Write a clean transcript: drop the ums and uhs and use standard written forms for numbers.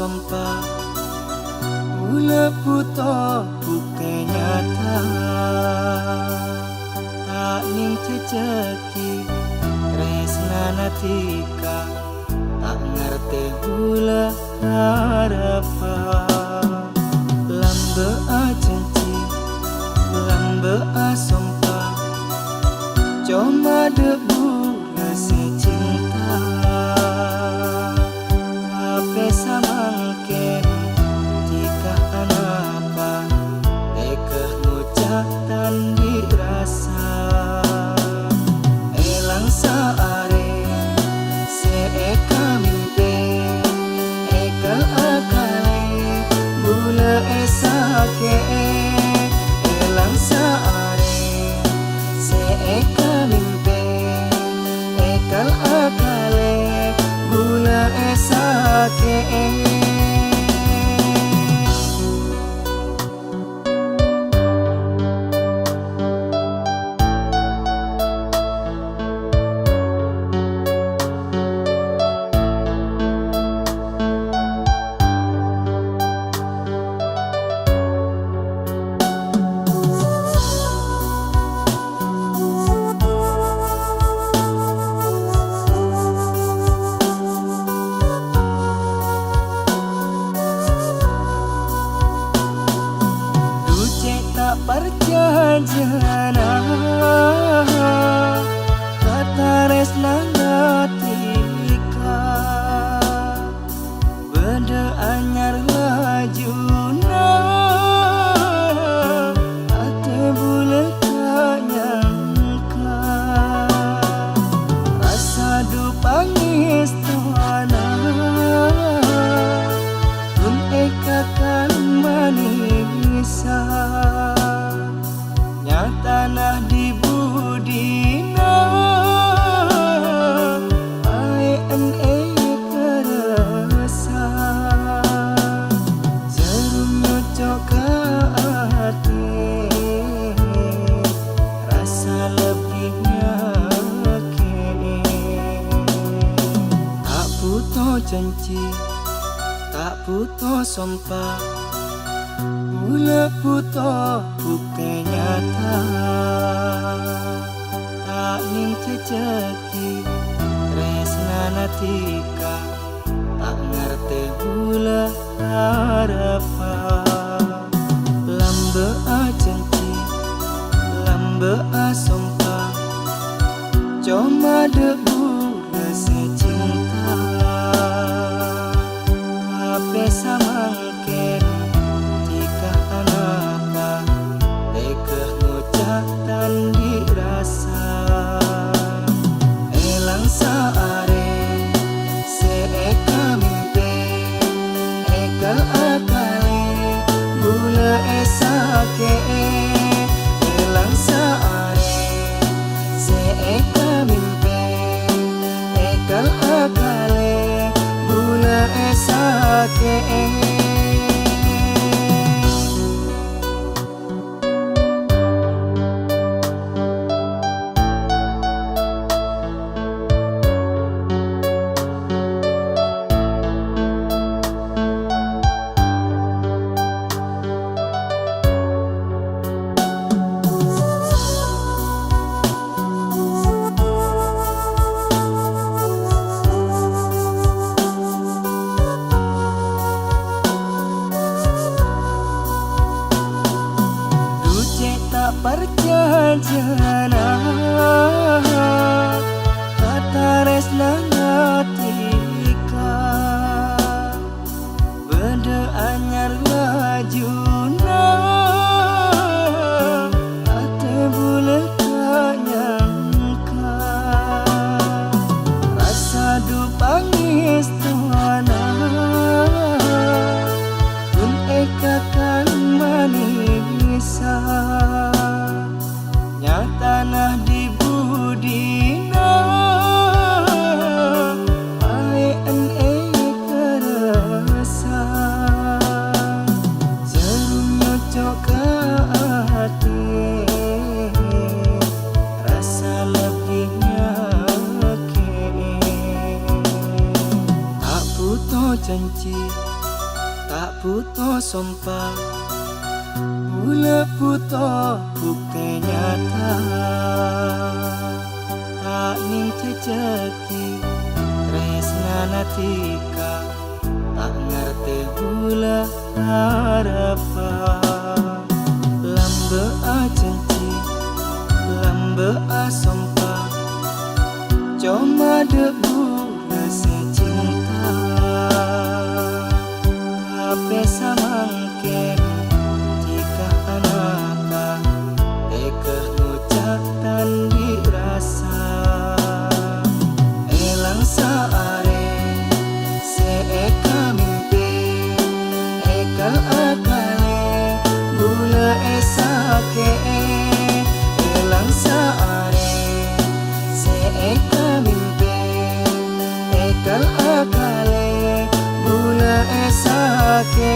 sumpah Ula puto bukti nyata Tak ning ceceki tresna natika Tak ngerti ula harapa Lambe a janji Lambe a sumpah Cuma debu rasa cinta Tapi samangken jika anapa Tekeh ngucap dan dirasa Elang saare seeka mimpi Ekal akale gula esake Elang saare seeka mimpi Ekal akale gula esake Perjanjian kata resna natika benda anyar lajuna ate boleh tak nyangka rasa dupangis tuana pun ekakan manisa tanah di budina ai ane kerasa jarum nyocok ke hati rasa lebihnya kini tak putus janji tak putus sumpah Ula puto bukti nyata Tak ning ceceki tresna natika Tak ngerti ula harapa Lambe a janji Lambe a sumpah Cuma debu rasa cinta Tapi samangken dan dirasa Elang saare seeka mimpi Ekal akale gula esake Elang saare seeka mimpi Ekal akale gula esake Perjanjian kata resna natika benda anyar lajuna ate boleh tak nyangka rasa dupangis tuana pun ekakan manisa tanah di budina ai ane kerasa jarum nyocok ke hati rasa lebihnya kini tak putus janji puto sompa Bula puto bukti nyata Tak ning ceceki Tresna natika Tak ngerti bula harapa Lambe a janji Lambe a sompa Cuma debu rasa cinta Tapi samangken Jika anaka Teka ngucapkan dirasa Elang saare Seeka mimpi Ekal akale Bula esake Elang saare Seeka mimpi Ekal akale Bula esake